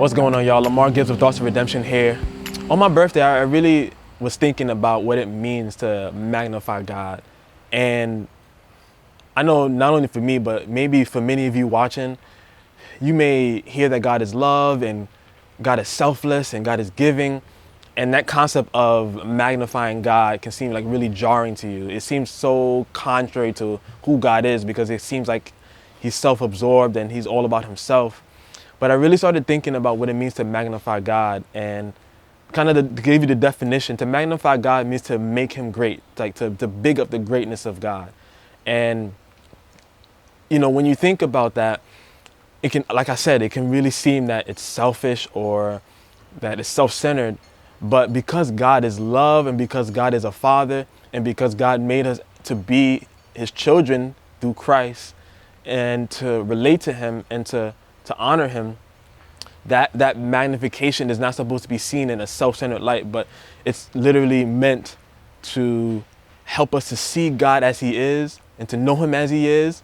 What's going on, y'all? Lamar Gibbs with Thoughts of Redemption here. On my birthday, I really was thinking about what it means to magnify God. And I know not only for me, but maybe for many of you watching, you may hear that God is love and God is selfless and God is giving. And that concept of magnifying God can seem like really jarring to you. It seems so contrary to who God is because it seems like he's self-absorbed and he's all about himself. But I really started thinking about what it means to magnify God, and kind of to give you the definition. To magnify God means to make him great, like to big up the greatness of God. And, you know, when you think about that, it can, like I said, it can really seem that it's selfish or that it's self-centered. But because God is love and because God is a father and because God made us to be his children through Christ and to relate to him and to honor him, that magnification is not supposed to be seen in a self-centered light, but it's literally meant to help us to see God as he is and to know him as he is.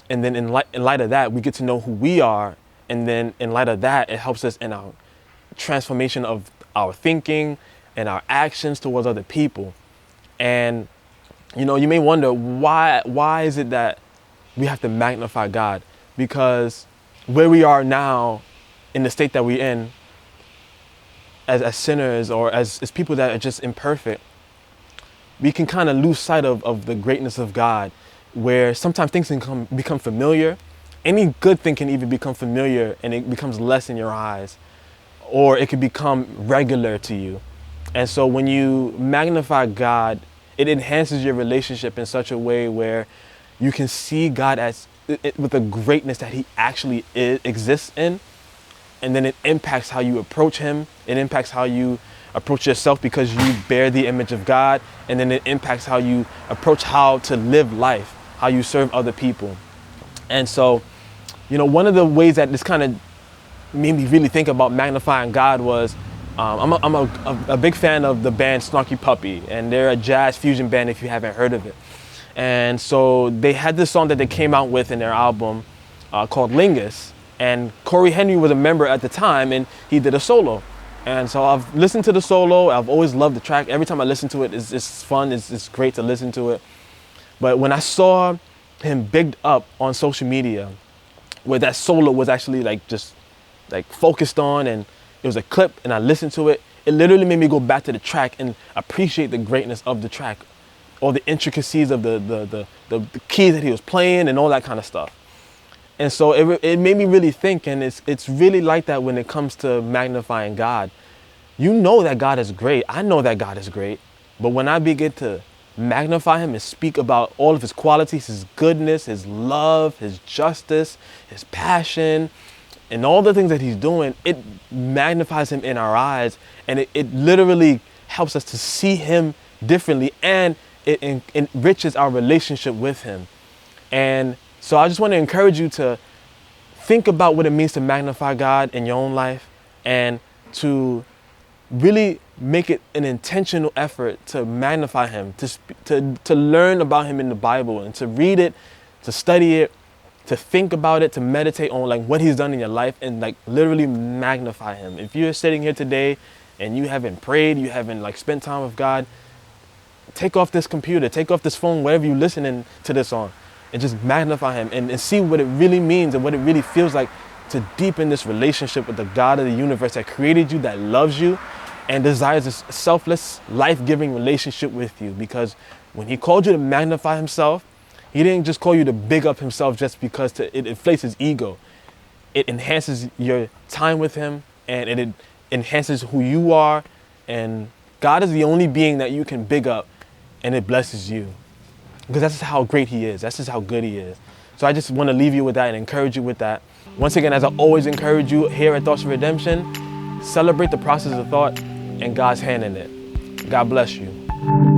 And then in light of that, we get to know who we are. And then in light of that, it helps us in our transformation of our thinking and our actions towards other people. And, you know, you may wonder, why is it that we have to magnify God? Because where we are now in the state that we're in as sinners or as people that are just imperfect, we can kind of lose sight of the greatness of God, where sometimes things can become familiar. Any good thing can even become familiar and it becomes less in your eyes, or it can become regular to you. And so when you magnify God, it enhances your relationship in such a way where you can see God as with the greatness that he actually exists in. And then it impacts how you approach him. It impacts how you approach yourself because you bear the image of God. And then it impacts how you approach how to live life, how you serve other people. And so, you know, one of the ways that this kind of made me really think about magnifying God was, I'm a big fan of the band Snarky Puppy, and they're a jazz fusion band if you haven't heard of it. And so they had this song that they came out with in their album called Lingus. And Corey Henry was a member at the time, and he did a solo. And so I've listened to the solo. I've always loved the track. Every time I listen to it, it's fun. It's great to listen to it. But when I saw him bigged up on social media, where that solo was actually just focused on, and it was a clip, and I listened to it, it literally made me go back to the track and appreciate the greatness of the track, all the intricacies of the keys that he was playing and all that kind of stuff. And so it made me really think, and it's really like that when it comes to magnifying God. You know that God is great. I know that God is great. But when I begin to magnify him and speak about all of his qualities, his goodness, his love, his justice, his passion, and all the things that he's doing, it magnifies him in our eyes. And it literally helps us to see him differently, and it enriches our relationship with him. And so I just want to encourage you to think about what it means to magnify God in your own life, and to really make it an intentional effort to magnify him, to learn about him in the Bible, and to read it, to study it, to think about it, to meditate on what he's done in your life, and literally magnify him. If you're sitting here today and you haven't prayed, you haven't spent time with God, take off this computer, take off this phone, wherever you're listening to this on, and just magnify him and see what it really means and what it really feels like to deepen this relationship with the God of the universe that created you, that loves you, and desires this selfless, life-giving relationship with you. Because when he called you to magnify himself, he didn't just call you to big up himself just because it inflates his ego. It enhances your time with him, and it enhances who you are. And God is the only being that you can big up, and it blesses you. Because that's just how great he is. That's just how good he is. So I just want to leave you with that and encourage you with that. Once again, as I always encourage you here at Thoughts of Redemption, celebrate the process of thought and God's hand in it. God bless you.